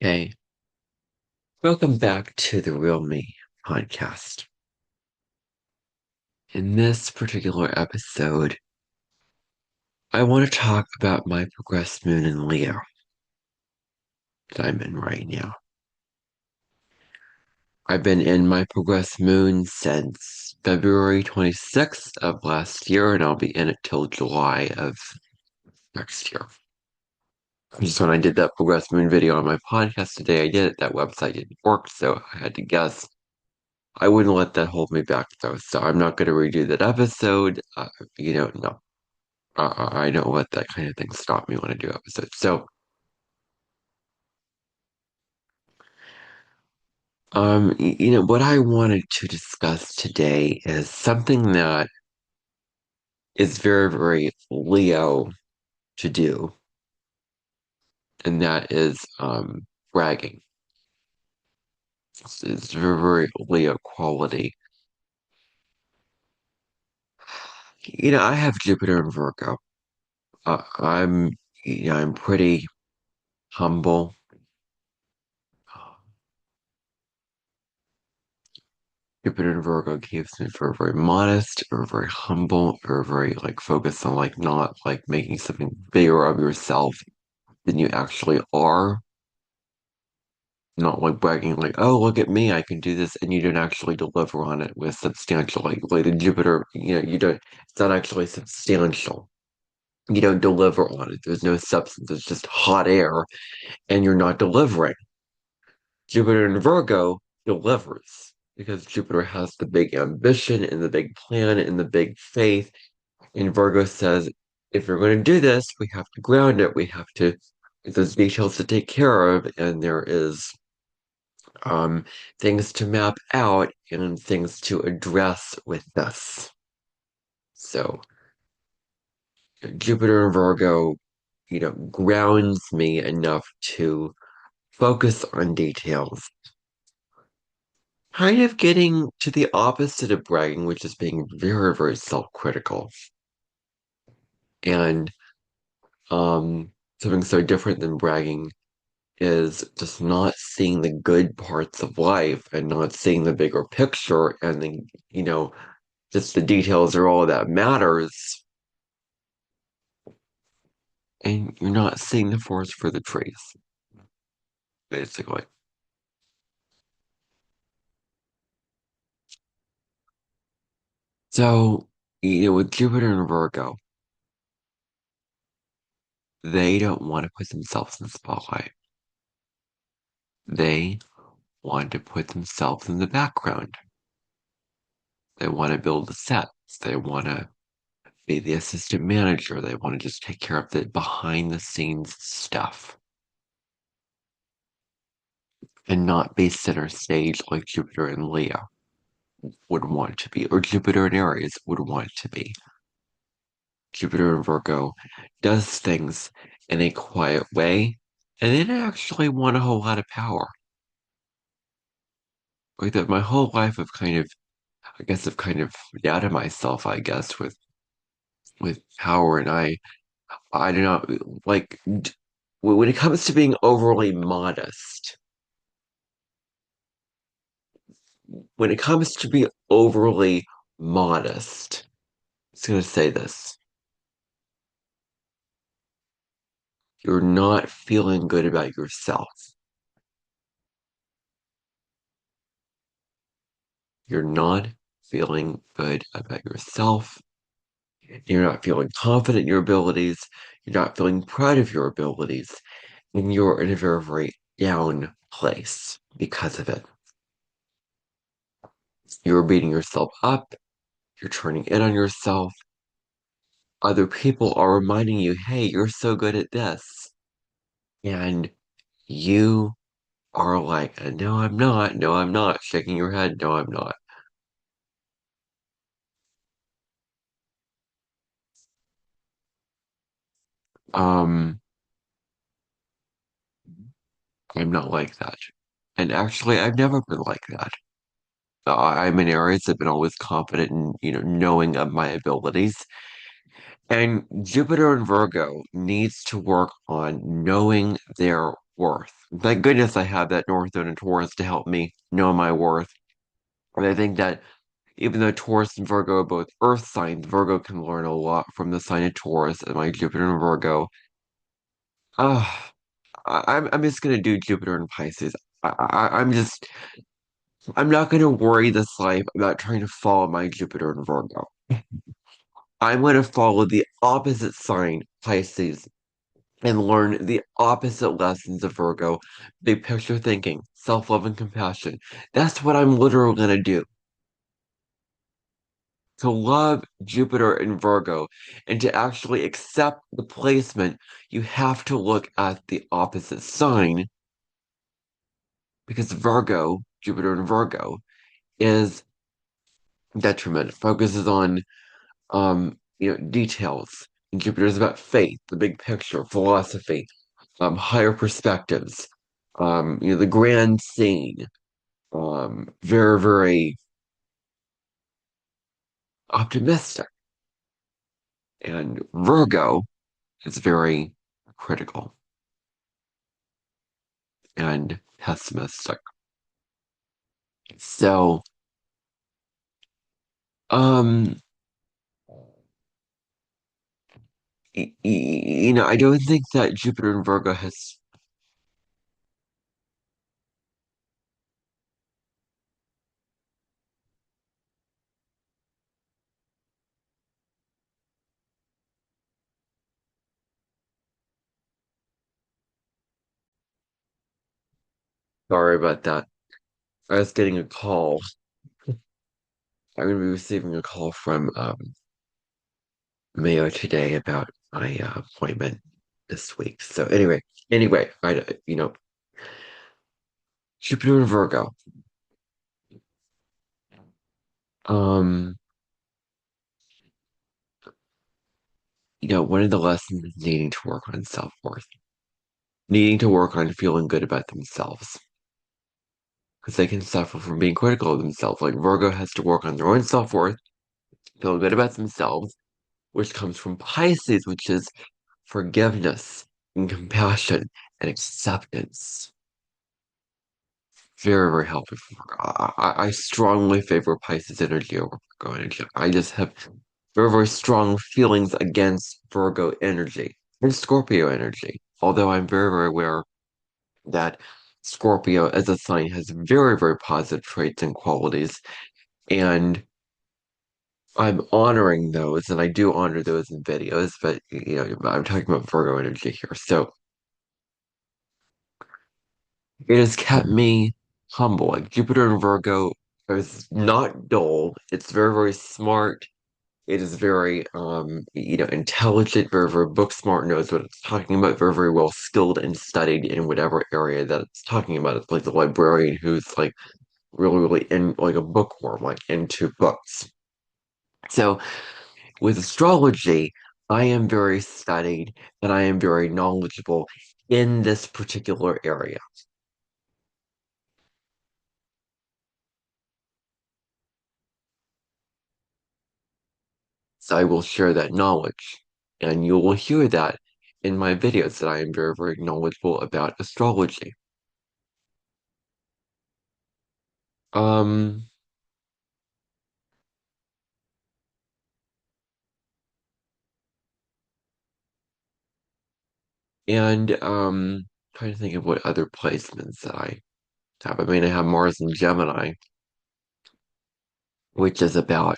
Hey, welcome back to the Real Me podcast. In this particular episode, I want to talk about my progressed moon in Leo that I'm in right now. I've been in my progressed moon since February 26th of last year, and I'll be in it till July of next year. Just when I did that progressed moon video on my podcast today, I did it. That website didn't work, so I had to guess. I wouldn't let that hold me back, though, so I'm not going to redo that episode. No. I don't let that kind of thing stop me when I do episodes. What I wanted to discuss today is something that is very, very Leo to do, and that is bragging. It's very, very Leo quality. I have Jupiter in Virgo. I'm, I'm pretty humble. Jupiter in Virgo keeps me very, very modest, very, very humble, very, very like focused on like not like making something bigger of yourself than you actually are. Not like bragging like, oh, look at me, I can do this, and you don't actually deliver on it with substantial like the Jupiter, you don't it's not actually substantial. You don't deliver on it. There's no substance, it's just hot air, and you're not delivering. Jupiter in Virgo delivers because Jupiter has the big ambition and the big plan and the big faith. And Virgo says, if you're going to do this, we have to ground it. We have to, there's details to take care of, and there is um, things to map out and things to address with this. So Jupiter in Virgo, grounds me enough to focus on details, kind of getting to the opposite of bragging, which is being very, very self-critical. And something so different than bragging is just not seeing the good parts of life and not seeing the bigger picture and the, just the details are all that matters. And you're not seeing the forest for the trees, basically. So, with Jupiter and Virgo, they don't want to put themselves in the spotlight. They want to put themselves in the background. They want to build the sets. They want to be the assistant manager. They want to just take care of the behind the scenes stuff and not be center stage like Jupiter and Leo would want to be, or Jupiter and Aries would want to be. Jupiter and Virgo does things in a quiet way, and they don't actually want a whole lot of power. Like that, my whole life of I've kind of doubted myself, I guess, with power, and I do not like when it comes to being overly modest. When it comes to be overly modest, I was gonna say this. You're not feeling good about yourself. You're not feeling good about yourself. You're not feeling confident in your abilities. You're not feeling proud of your abilities. And you're in a very, very down place because of it. You're beating yourself up. You're turning in on yourself. Other people are reminding you, hey, you're so good at this. And you are like, no, I'm not. No, I'm not. Shaking your head. No, I'm not. Um, I'm not like that. And actually, I've never been like that. I'm in areas that have been always confident in, knowing of my abilities. And Jupiter and Virgo needs to work on knowing their worth. Thank goodness I have that North Node in Taurus to help me know my worth. And I think that even though Taurus and Virgo are both earth signs, Virgo can learn a lot from the sign of Taurus and my Jupiter in Virgo. Uh, I'm just gonna do Jupiter in Pisces. I'm not gonna worry this life about trying to follow my Jupiter in Virgo. I'm gonna follow the opposite sign, Pisces, and learn the opposite lessons of Virgo, big picture thinking, self-love and compassion. That's what I'm literally gonna do. To love Jupiter in Virgo and to actually accept the placement, you have to look at the opposite sign because Virgo, Jupiter in Virgo, is detriment, focuses on details. And Jupiter is about faith, the big picture, philosophy, higher perspectives, the grand scene, very, very optimistic. And Virgo is very critical and pessimistic. So, um, I don't think that Jupiter in Virgo has. Sorry about that. I was getting a call. I'm going to be receiving a call from Mayo today about my appointment this week. So anyway, Jupiter in Virgo. Um, one of the lessons is needing to work on self-worth, needing to work on feeling good about themselves, because they can suffer from being critical of themselves. Like Virgo has to work on their own self-worth, feel good about themselves, which comes from Pisces, which is forgiveness and compassion and acceptance. Very, very helpful. I strongly favor Pisces energy over Virgo energy. I just have very, very strong feelings against Virgo energy and Scorpio energy. Although I'm very, very aware that Scorpio as a sign has very, very positive traits and qualities. And I'm honoring those, and I do honor those in videos, but I'm talking about Virgo energy here. So it has kept me humble. Like Jupiter in Virgo is not dull. It's very, very smart. It is very, intelligent, very, very book smart, knows what it's talking about, very, very well skilled and studied in whatever area that it's talking about. It's like the librarian who's like really, really in like a bookworm, like into books. So with astrology, I am very studied and I am very knowledgeable in this particular area. So I will share that knowledge. And you will hear that in my videos that I am very, very knowledgeable about astrology. Um, and trying to think of what other placements that I have. I mean, I have Mars and Gemini, which is about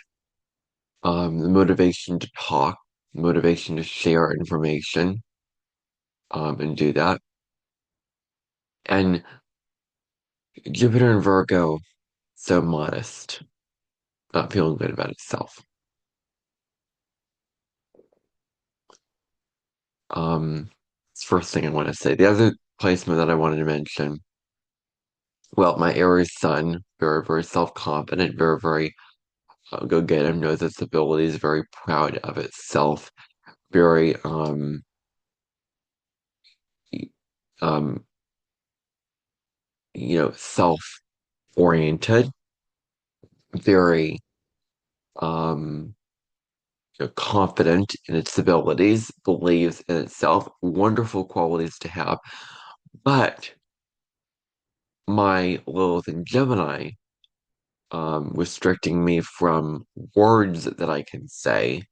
the motivation to talk, motivation to share information, and do that. And Jupiter and Virgo, so modest, not feeling good about itself. It's the first thing I want to say. The other placement that I wanted to mention, well, my Aries sun, very, very self-confident, very, very go get him, knows its abilities, very proud of itself, very y- um, self-oriented, very um confident in its abilities, believes in itself, wonderful qualities to have. But my Lilith and Gemini, restricting me from words that I can say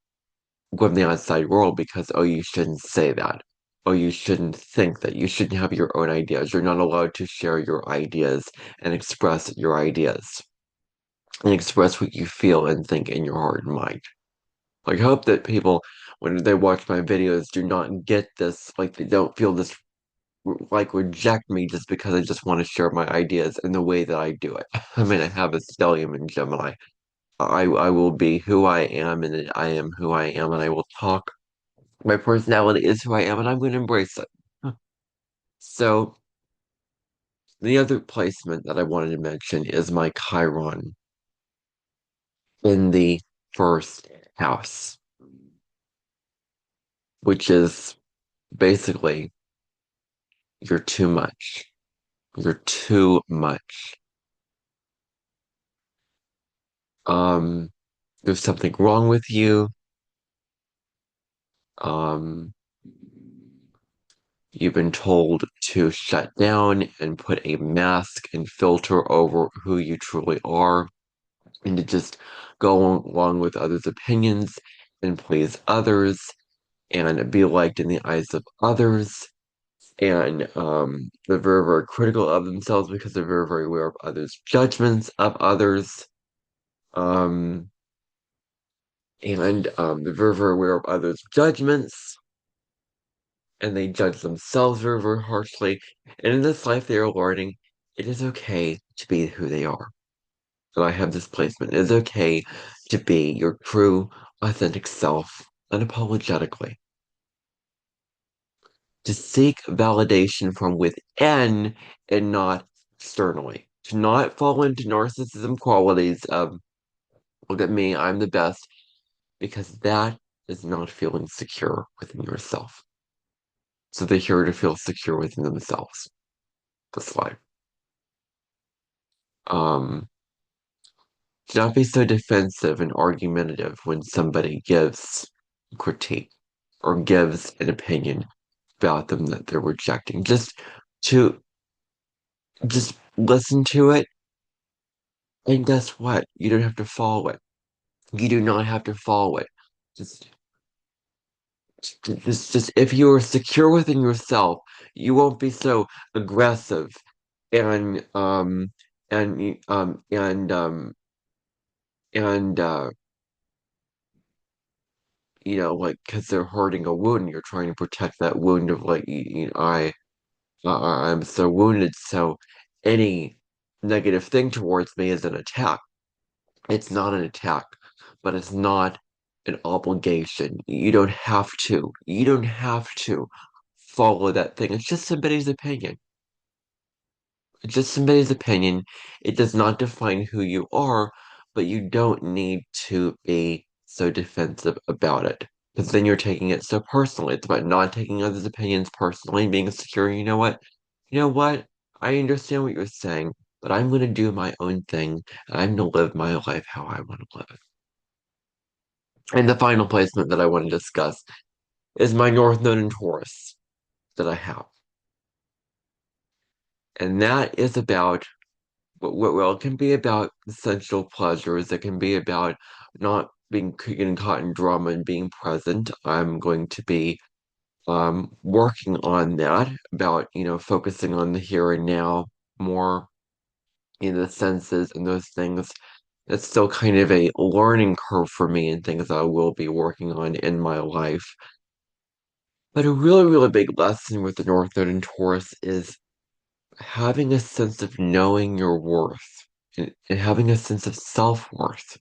with the outside world because, oh, you shouldn't say that. Oh, you shouldn't think that. You shouldn't have your own ideas. You're not allowed to share your ideas and express your ideas and express what you feel and think in your heart and mind. Like, I hope that people, when they watch my videos, do not get this, like, they don't feel this, like, reject me just because I just want to share my ideas in the way that I do it. I mean, I have a stellium in Gemini. I will be who I am, and I am who I am, and I will talk. My personality is who I am, and I'm going to embrace it. So, the other placement that I wanted to mention is my Chiron in the first house, which is basically you're too much. You're too much. Um, there's something wrong with you. Um, you've been told to shut down and put a mask and filter over who you truly are, and to just go along with others' opinions and please others and be liked in the eyes of others. And they're very, very critical of themselves because they're very, very aware of others' judgments of others. Um, and they're very, very aware of others' judgments, and they judge themselves very, very harshly. And in this life, they are learning it is okay to be who they are. So I have this placement. It is okay to be your true, authentic self unapologetically. To seek validation from within and not externally. To not fall into narcissism qualities of, look at me, I'm the best, because that is not feeling secure within yourself. So they're here to feel secure within themselves. This life. Um, do not be so defensive and argumentative when somebody gives critique or gives an opinion about them that they're rejecting. To just listen to it, and guess what? You don't have to follow it. You do not have to follow it. Just just if you are secure within yourself, you won't be so aggressive and and and and like because they're hurting a wound, you're trying to protect that wound of like I'm so wounded, so any negative thing towards me is an attack. It's not an attack, but it's not an obligation. You don't have to. You don't have to follow that thing. It's just somebody's opinion. It's just somebody's opinion. It does not define who you are, but you don't need to be so defensive about it. Because then you're taking it so personally. It's about not taking others' opinions personally and being secure. You know what? You know what? I understand what you're saying, but I'm going to do my own thing, and I'm going to live my life how I want to live it. And the final placement that I want to discuss is my North Node in Taurus that I have. And that is about, well, it can be about essential pleasures. It can be about not being getting caught in drama and being present. I'm going to be working on that, about, focusing on the here and now more in the senses and those things. It's still kind of a learning curve for me and things I will be working on in my life. But a really, really big lesson with the North Node in Taurus is having a sense of knowing your worth and having a sense of self-worth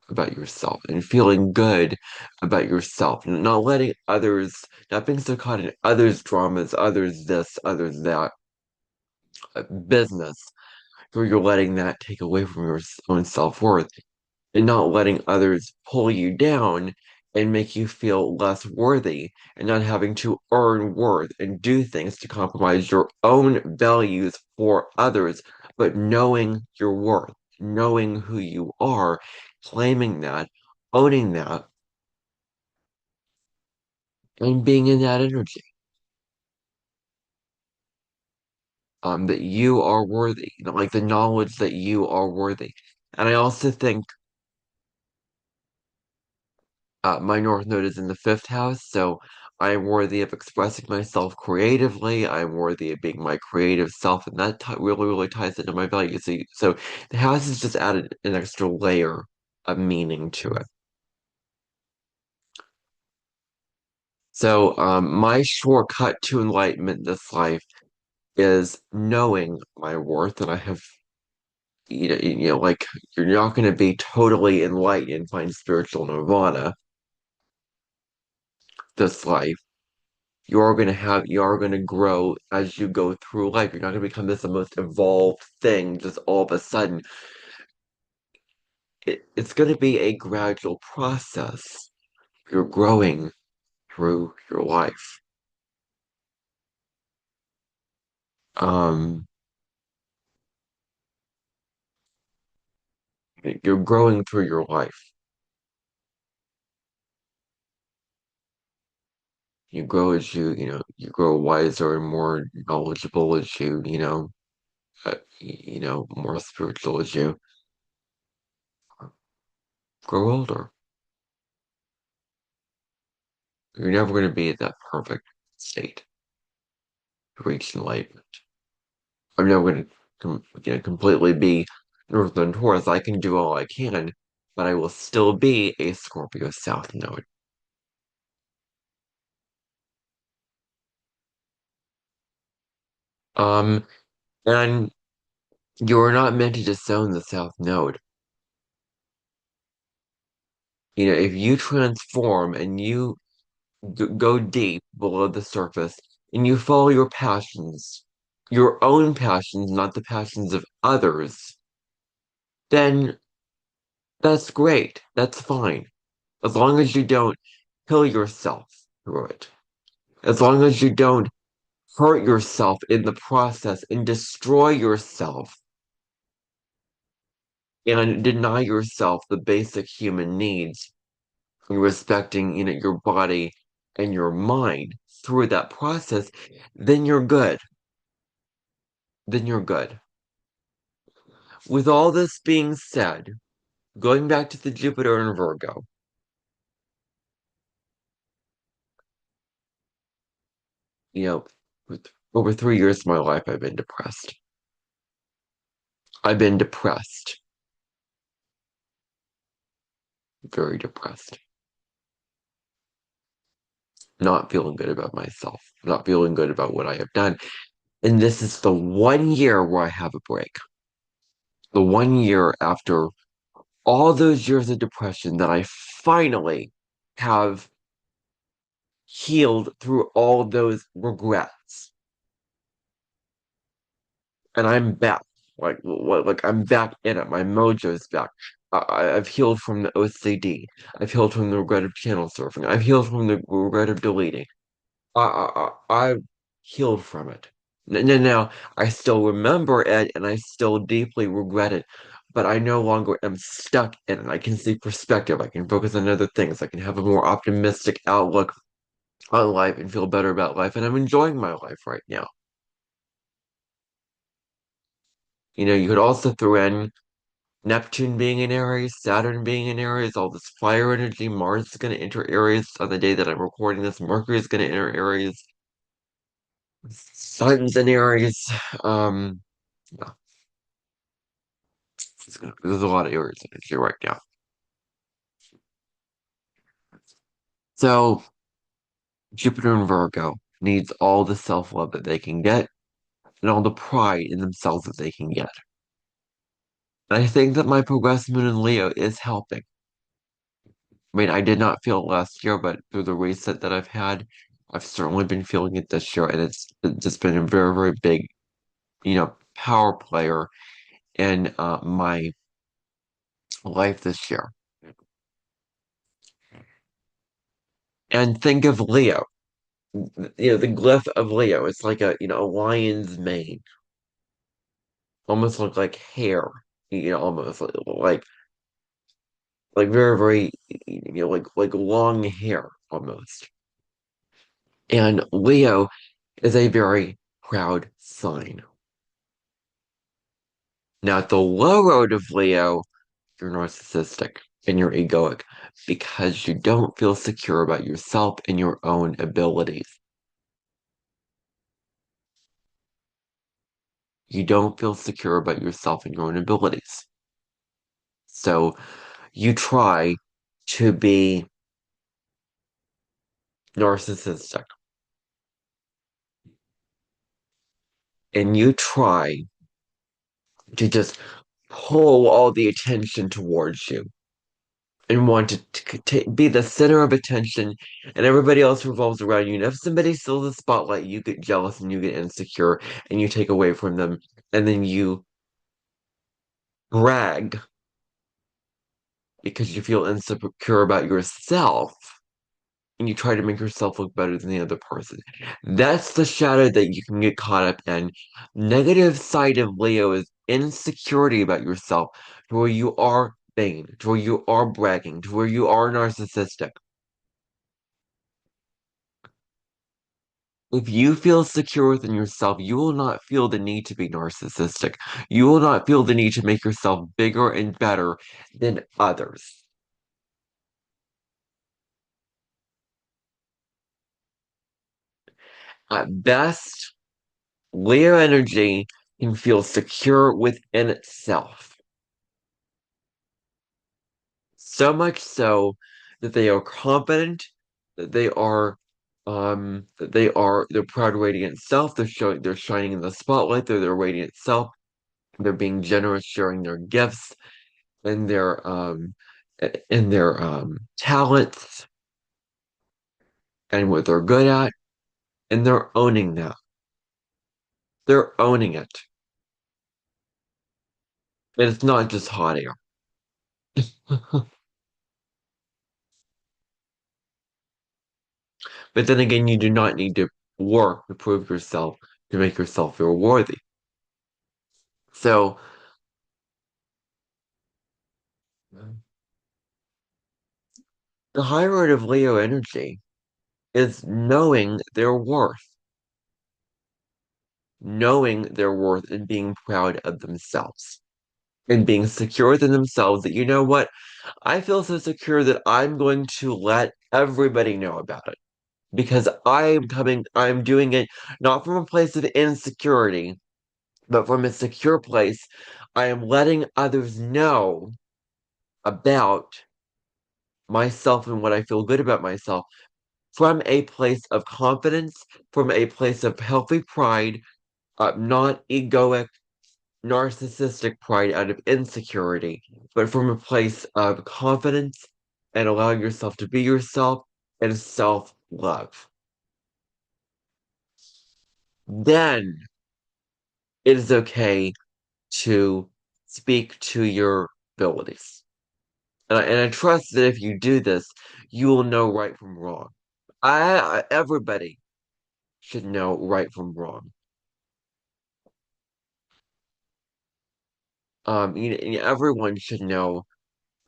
about yourself and feeling good about yourself and not letting others, not being so caught in others' dramas, others this, others that, business, where you're letting that take away from your own self-worth and not letting others pull you down and make you feel less worthy and not having to earn worth and do things to compromise your own values for others, but knowing your worth, knowing who you are, claiming that, owning that, and being in that energy. that you are worthy, like the knowledge that you are worthy. And I also think my North Node is in the fifth house, so I am worthy of expressing myself creatively. I'm worthy of being my creative self, and that really, really ties into my values. So the house has just added an extra layer of meaning to it. So my shortcut to enlightenment this life is knowing my worth, and I have, like you're not going to be totally enlightened and find spiritual nirvana this life. You are going to grow as you go through life. You're not going to become this most evolved thing just all of a sudden. It's going to be a gradual process. You're growing through your life. Um, you're growing through your life. You grow as you grow wiser and more knowledgeable as more spiritual as you grow older. You're never going to be at that perfect state to reach enlightenment. I'm never going to completely be Northern Taurus. I can do all I can, but I will still be a Scorpio South Node. Um, and you're not meant to disown the South Node. If you transform and you go deep below the surface and you follow your passions, your own passions, not the passions of others, then that's great. That's fine. As long as you don't kill yourself through it. As long as you don't hurt yourself in the process and destroy yourself and deny yourself the basic human needs, respecting, your body and your mind through that process, then you're good. Then you're good. With all this being said, going back to the Jupiter and Virgo, you know, with over 3 years of my life, I've been depressed. I've been depressed, very depressed, not feeling good about myself, not feeling good about what I have done. And this is the 1 year where I have a break. The 1 year after all those years of depression that I finally have healed through all those regrets. And I'm back. Like I'm back in it. My mojo's back. I've healed from the OCD. I've healed from the regret of channel surfing. I've healed from the regret of deleting. I've healed from it. Now, I still remember it and I still deeply regret it, but I no longer am stuck in it. I can see perspective. I can focus on other things. I can have a more optimistic outlook on life and feel better about life. And I'm enjoying my life right now. You could also throw in Neptune being in Aries, Saturn being in Aries, all this fire energy. Mars is going to enter Aries on the day that I'm recording this. Mercury is going to enter Aries. Sun's in Aries. Yeah, there's a lot of Aries energy right now. So Jupiter and Virgo needs all the self-love that they can get and all the pride in themselves that they can get. And I think that my progressive moon in Leo is helping. I mean, I did not feel it last year, but through the reset that I've had, I've certainly been feeling it this year, and it's just been a very, very big, power player in my life this year. And think of Leo, the glyph of Leo. It's like a lion's mane, almost look like hair, almost like very, very, like long hair almost. And Leo is a very proud sign. Now, at the low road of Leo, you're narcissistic and you're egoic because you don't feel secure about yourself and your own abilities. You don't feel secure about yourself and your own abilities. So you try to be narcissistic and you try to just pull all the attention towards you and want to be the center of attention and everybody else revolves around you. And if somebody steals the spotlight, you get jealous and you get insecure and you take away from them. And then you brag because you feel insecure about yourself and you try to make yourself look better than the other person. That's the shadow that you can get caught up in. Negative side of Leo is insecurity about yourself, to where you are vain, to where you are bragging, to where you are narcissistic. If you feel secure within yourself, you will not feel the need to be narcissistic. You will not feel the need to make yourself bigger and better than others. At best, Leo energy can feel secure within itself. So much so that they are confident, that they are their proud, radiant self. They're shining in the spotlight. They're their radiant self. They're being generous, sharing their gifts and their talents and what they're good at, and they're owning that. They're owning it. And it's not just hot air. But then again, you do not need to work to prove yourself to make yourself feel worthy. So the high road of Leo energy is knowing their worth and being proud of themselves and being secure within themselves that, you know what, I feel so secure that I'm going to let everybody know about it because I'm doing it not from a place of insecurity, but from a secure place. I am letting others know about myself and what I feel good about myself from a place of confidence, from a place of healthy pride, not egoic, narcissistic pride out of insecurity, but from a place of confidence and allowing yourself to be yourself and self love. Then it is okay to speak to your abilities. And I trust that if you do this, you will know right from wrong. Everybody should know right from wrong. Everyone should know,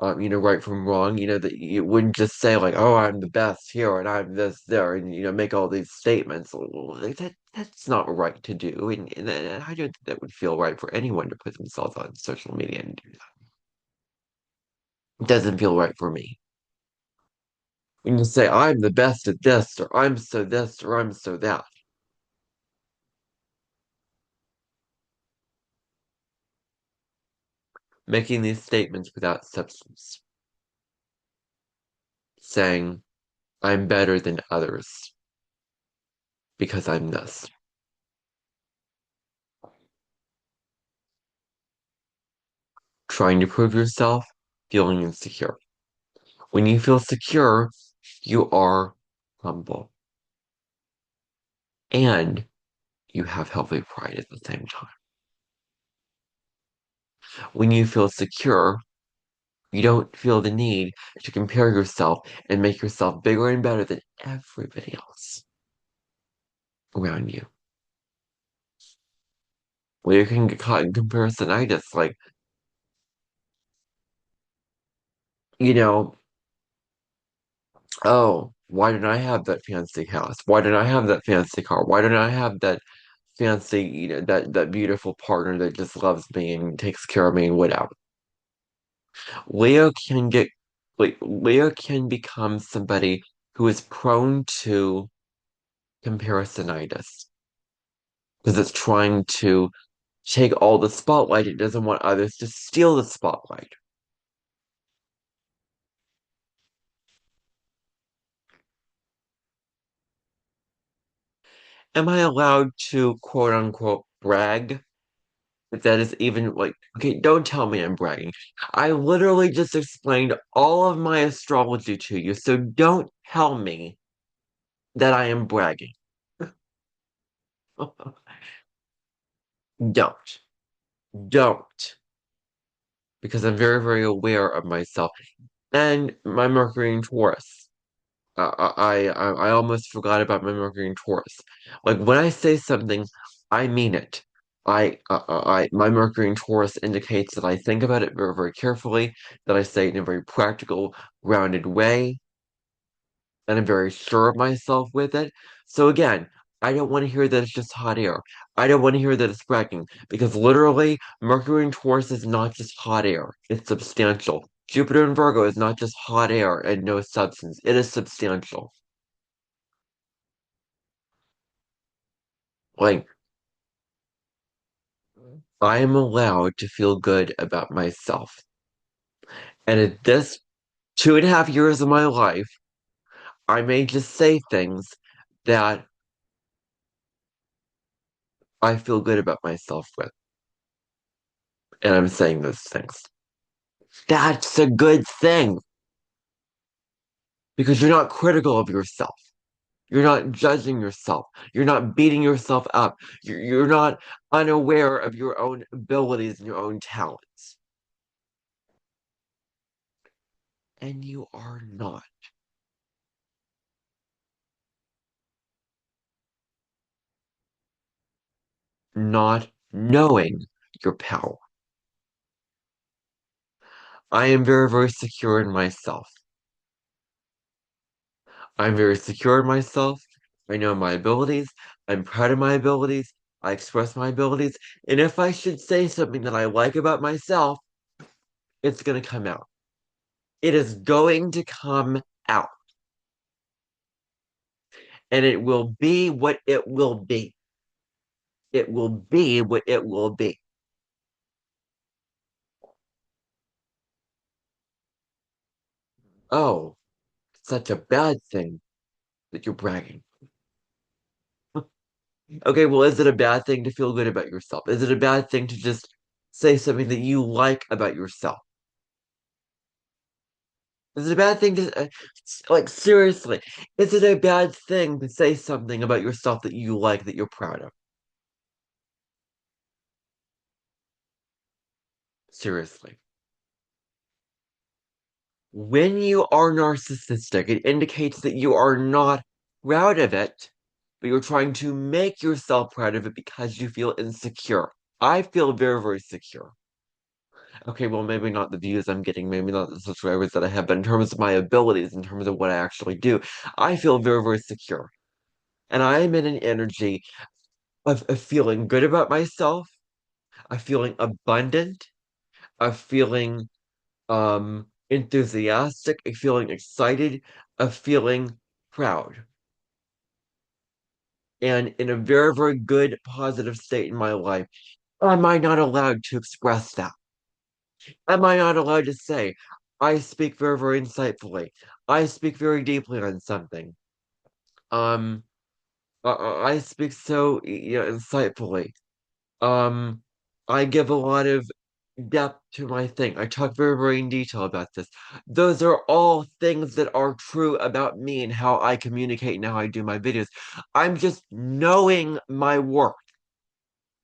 right from wrong. That you wouldn't just say like, "Oh, I'm the best here and I'm this there," and make all these statements. Like, that's not right to do, and I don't think that would feel right for anyone to put themselves on social media and do that. It doesn't feel right for me. When you say, "I'm the best at this," or "I'm so this," or "I'm so that," making these statements without substance, saying, "I'm better than others because I'm this." Trying to prove yourself, feeling insecure. When you feel secure, you are humble and you have healthy pride at the same time. When you feel secure, you don't feel the need to compare yourself and make yourself bigger and better than everybody else around you. Well, you can get caught in comparisonitis, like, you know, oh, why didn't I have that fancy house? Why didn't I have that fancy car? Why didn't I have that fancy, that beautiful partner that just loves me and takes care of me and whatever. Leo can get Leo can become somebody who is prone to comparisonitis because it's trying to take all the spotlight. It doesn't want others to steal the spotlight. Am I allowed to quote unquote brag? If that is even like, okay, don't tell me I'm bragging. I literally just explained all of my astrology to you, so don't tell me that I am bragging. Don't. Don't. Because I'm very, very aware of myself and my Mercury in Taurus. I almost forgot about my Mercury in Taurus. Like when I say something, I mean it. My Mercury in Taurus indicates that I think about it very, very carefully, that I say it in a very practical, grounded way, and I'm very sure of myself with it. So again, I don't want to hear that it's just hot air. I don't want to hear that it's bragging, because literally, Mercury in Taurus is not just hot air. It's substantial. Jupiter in Virgo is not just hot air and no substance. It is substantial. Like, I am allowed to feel good about myself. And at this 2.5 years of my life, I may just say things that I feel good about myself with. And I'm saying those things. That's a good thing because you're not critical of yourself. You're not judging yourself. You're not beating yourself up. You're not unaware of your own abilities and your own talents. And you are not knowing your power. I am very, very secure in myself. I'm very secure in myself. I know my abilities. I'm proud of my abilities. I express my abilities. And if I should say something that I like about myself, it's going to come out. It is going to come out. And it will be what it will be. It will be what it will be. Oh, such a bad thing that you're bragging. Okay, well, is it a bad thing to feel good about yourself? Is it a bad thing to just say something that you like about yourself? Is it a bad thing to, like, seriously, is it a bad thing to say something about yourself that you like, that you're proud of? Seriously. When you are narcissistic, it indicates that you are not proud of it, but you're trying to make yourself proud of it because you feel insecure. I feel very, very secure. Okay, well, maybe not the views I'm getting, maybe not the subscribers that I have, but in terms of my abilities, in terms of what I actually do, I feel very, very secure. And I am in an energy of feeling good about myself, of feeling abundant, of feeling enthusiastic, of feeling excited, of feeling proud. And in a very, very good, positive state in my life, am I not allowed to express that? Am I not allowed to say, I speak very, very insightfully. I speak very deeply on something. Um, I speak so, insightfully. Um, I give a lot of depth to my thing. I talk very, very in detail about this. Those are all things that are true about me and how I communicate and how I do my videos. I'm just knowing my work.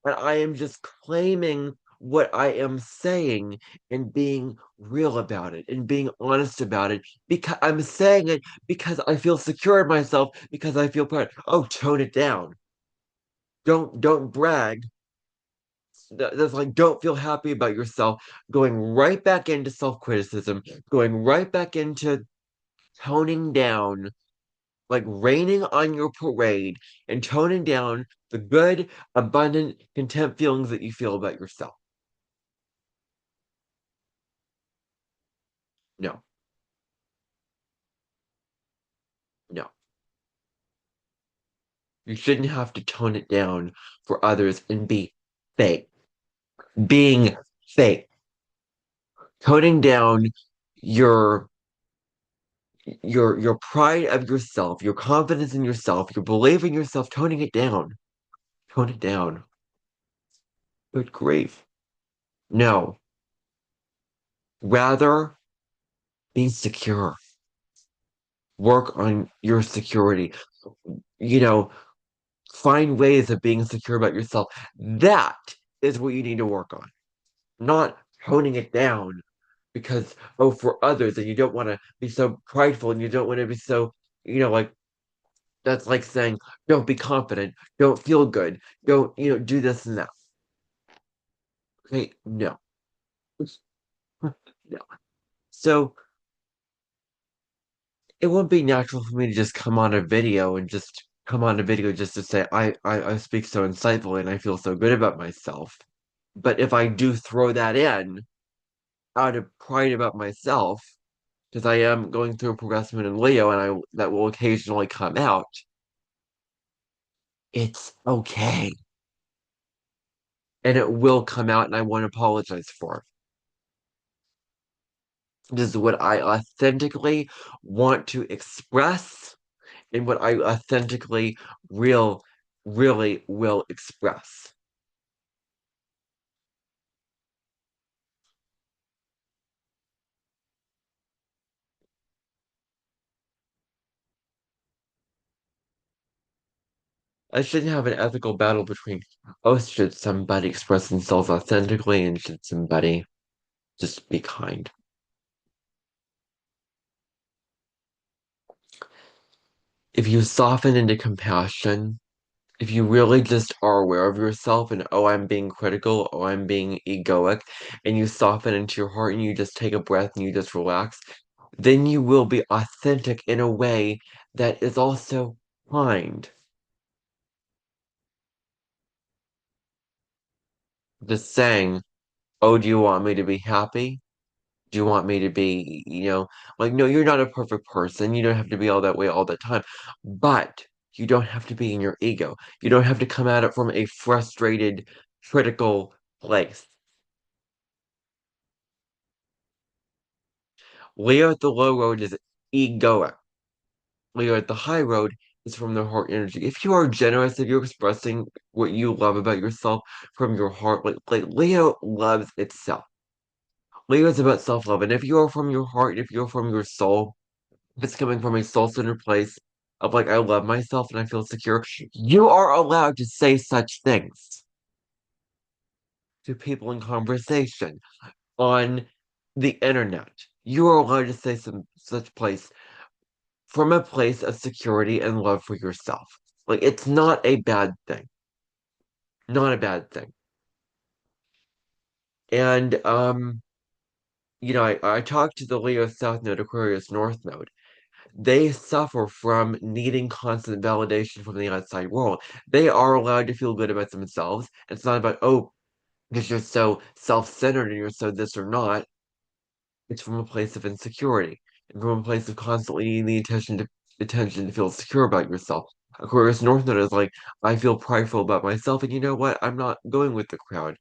And I am just claiming what I am saying and being real about it and being honest about it because I'm saying it because I feel secure in myself because I feel proud. Oh, tone it down. Don't brag. That's like don't feel happy about yourself. Going right back into self-criticism, going right back into toning down like raining on your parade and toning down the good, abundant, content feelings that you feel about yourself. No, no. You shouldn't have to tone it down for others and be fake. Being fake. Toning down your your pride of yourself, your confidence in yourself, your belief in yourself, toning it down. Tone it down. Good grief. No. Rather be secure. Work on your security. You know, find ways of being secure about yourself. That is what you need to work on. Not toning it down because, oh, for others, and you don't want to be so prideful and you don't want to be so, like that's like saying, don't be confident, don't feel good, don't, do this and that. Okay, no. No. So it wouldn't be natural for me to just come on a video and just come on a video just to say I speak so insightfully and I feel so good about myself. But if I do throw that in out of pride about myself, because I am going through a progressment in Leo and I that will occasionally come out, it's okay. And it will come out and I won't apologize for it. This is what I authentically want to express and what I authentically real really will express. I shouldn't have an ethical battle between, oh, should somebody express themselves authentically and should somebody just be kind? If you soften into compassion, if you really just are aware of yourself and, oh, I'm being critical, oh, I'm being egoic, and you soften into your heart and you just take a breath and you just relax, then you will be authentic in a way that is also kind. Just saying, oh, do you want me to be happy? Do you want me to be, like, no, you're not a perfect person. You don't have to be all that way all the time. But you don't have to be in your ego. You don't have to come at it from a frustrated, critical place. Leo at the low road is egoic. Leo at the high road is from the heart energy. If you are generous, if you're expressing what you love about yourself from your heart, like Leo loves itself. Leo is about self-love. And if you are from your heart, if you're from your soul, if it's coming from a soul-centered place of like, I love myself and I feel secure, you are allowed to say such things to people in conversation on the internet. You are allowed to say some such place from a place of security and love for yourself. Like, it's not a bad thing. Not a bad thing. And I talked to the Leo South Node, Aquarius North Node. They suffer from needing constant validation from the outside world. They are allowed to feel good about themselves. It's not about, oh, because you're so self-centered and you're so this or not. It's from a place of insecurity and from a place of constantly needing the attention to feel secure about yourself. Aquarius North Node is like, I feel prideful about myself, and you know what? I'm not going with the crowd.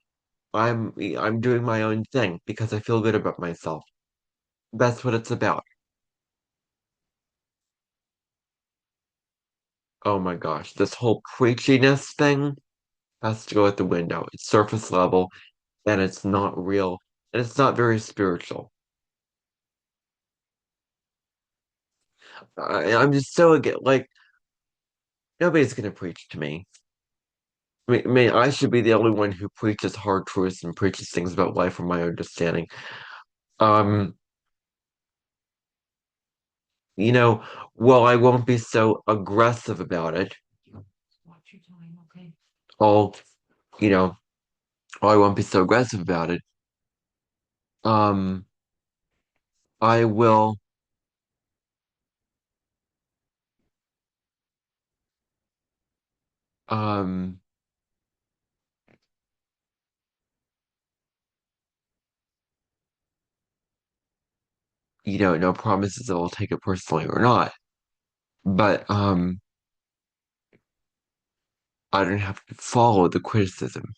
I'm doing my own thing because I feel good about myself. That's what it's about. Oh my gosh, this whole preachiness thing has to go out the window. It's surface level and it's not real and it's not very spiritual. I'm just so like nobody's gonna preach to me. I should be the only one who preaches hard truths and preaches things about life from my understanding. Um, you know, well, I won't be so aggressive about it. I'll, you know, I won't be so aggressive about it. Um, I will Um, no promises that I'll take it personally or not. But I don't have to follow the criticism.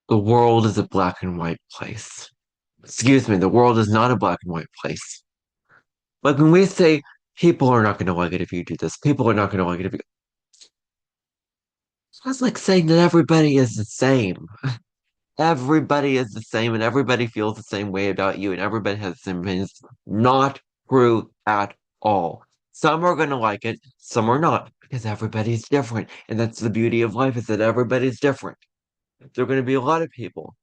The world is a black and white place. Excuse me, the world is not a black and white place. Like when we say people are not going to like it if you do this, people are not going to like it if you. That's like saying that everybody is the same. Everybody is the same and everybody feels the same way about you and everybody has the same opinions. Not true at all. Some are going to like it, some are not, because everybody's different. And that's the beauty of life is that everybody's different. There are going to be a lot of people.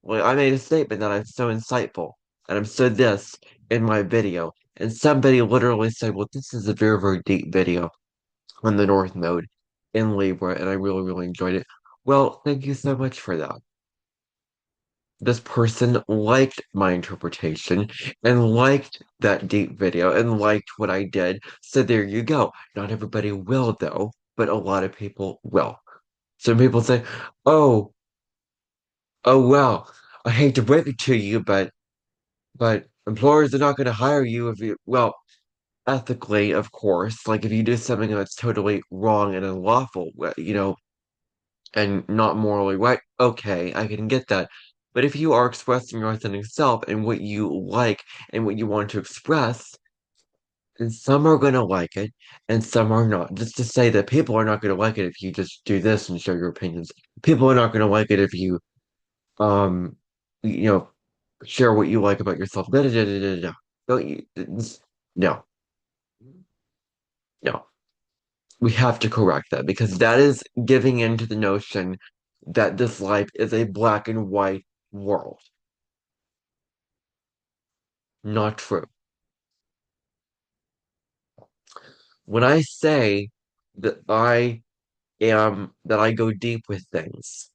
Well, I made a statement that I'm so insightful and I'm so this in my video. And somebody literally said, well, this is a very, very deep video on the North Node in Libra, and I really, really enjoyed it. Well, thank you so much for that. This person liked my interpretation and liked that deep video and liked what I did. So there you go. Not everybody will, though, but a lot of people will. Some people say, oh, oh, well, I hate to break it to you, but employers are not going to hire you if you, well, ethically, of course. Like if you do something that's totally wrong and unlawful, and not morally right, okay, I can get that. But if you are expressing your authentic self and what you like and what you want to express, then some are going to like it and some are not. Just to say that people are not going to like it if you just do this and show your opinions. People are not going to like it if you, um, you know, share what you like about yourself. Da, da, da, da, da, da. Don't you, no, no. We have to correct that because that is giving into the notion that this life is a black and white world. Not true. When I say that I go deep with things,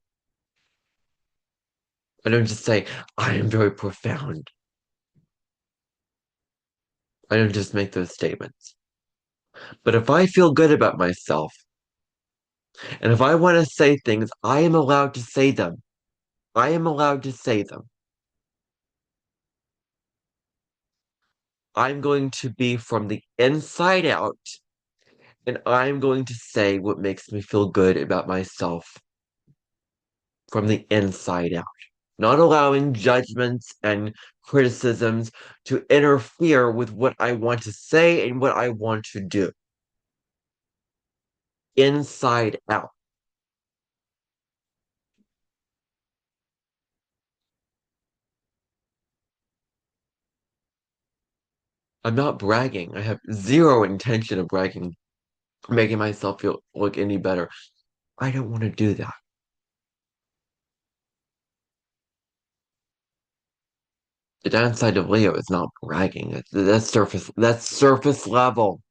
I don't just say, I am very profound. I don't just make those statements. But if I feel good about myself, and if I want to say things, I am allowed to say them. I am allowed to say them. I'm going to be from the inside out, and I'm going to say what makes me feel good about myself from the inside out, not allowing judgments and criticisms to interfere with what I want to say and what I want to do. Inside out. I'm not bragging. I have zero intention of bragging, making myself feel look any better. I don't want to do that. The downside of Leo is not bragging. That's surface level.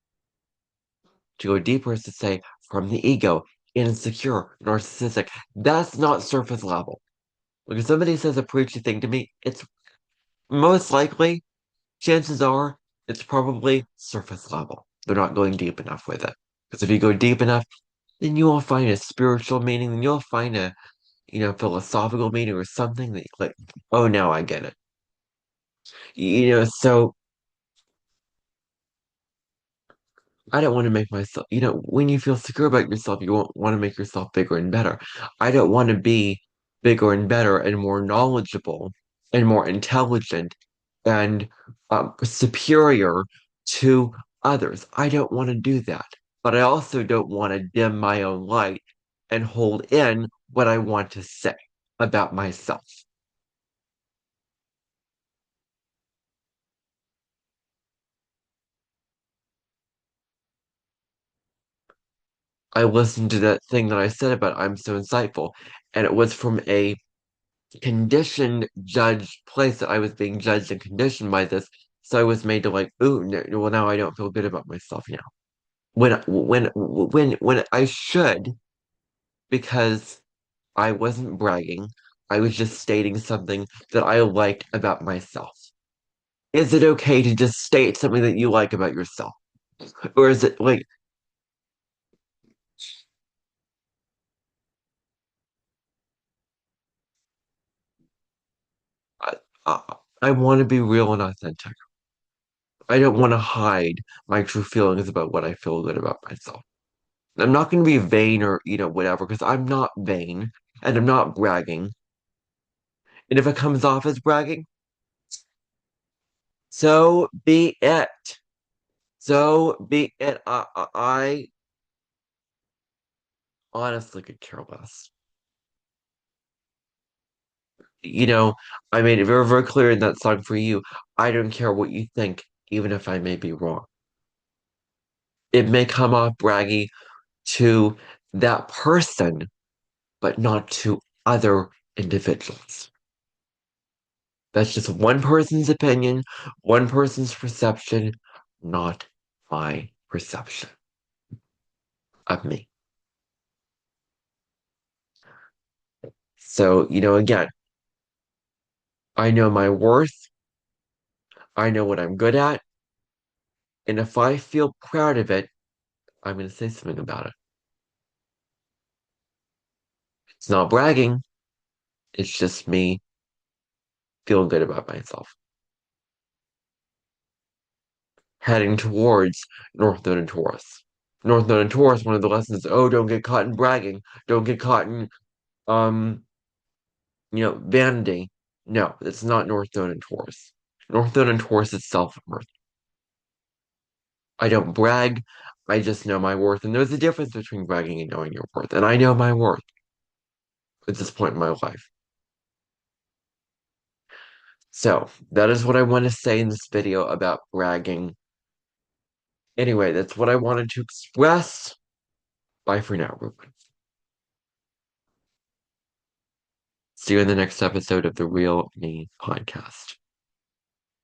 To go deeper is to say from the ego, insecure, narcissistic. That's not surface level. Like if somebody says a preachy thing to me, it's most likely, chances are, it's probably surface level. They're not going deep enough with it. Because if you go deep enough, then you will find a spiritual meaning, then you'll find a, philosophical meaning or something that like, oh, now I get it. So I don't want to make myself, when you feel secure about yourself, you won't want to make yourself bigger and better. I don't want to be bigger and better and more knowledgeable and more intelligent and superior to others. I don't want to do that. But I also don't want to dim my own light and hold in what I want to say about myself. I listened to that thing that I said about I'm so insightful, and it was from a conditioned judged place that I was being judged and conditioned by this. So I was made to like, ooh, no, well now I don't feel good about myself now. When I should, because I wasn't bragging. I was just stating something that I liked about myself. Is it okay to just state something that you like about yourself? Or is it like, I, I want to be real and authentic. I don't want to hide my true feelings about what I feel good about myself. I'm not going to be vain or, whatever, because I'm not vain and I'm not bragging. And if it comes off as bragging, so be it. So be it. I honestly could care less. You know, I made it very, very clear in that song for you. I don't care what you think, even if I may be wrong. It may come off braggy to that person, but not to other individuals. That's just one person's opinion, one person's perception, not my perception of me. So, again, I know my worth, I know what I'm good at, and if I feel proud of it, I'm going to say something about it. It's not bragging, it's just me feeling good about myself. Heading towards North Node and Taurus. North Node and Taurus, one of the lessons, oh, don't get caught in bragging, don't get caught in, um, vanity. No, it's not North Node and Taurus. North Node and Taurus is self-worth. I don't brag, I just know my worth. And there's a difference between bragging and knowing your worth. And I know my worth at this point in my life. So that is what I want to say in this video about bragging. Anyway, that's what I wanted to express. Bye for now, Ruben. See you in the next episode of the Real Me podcast.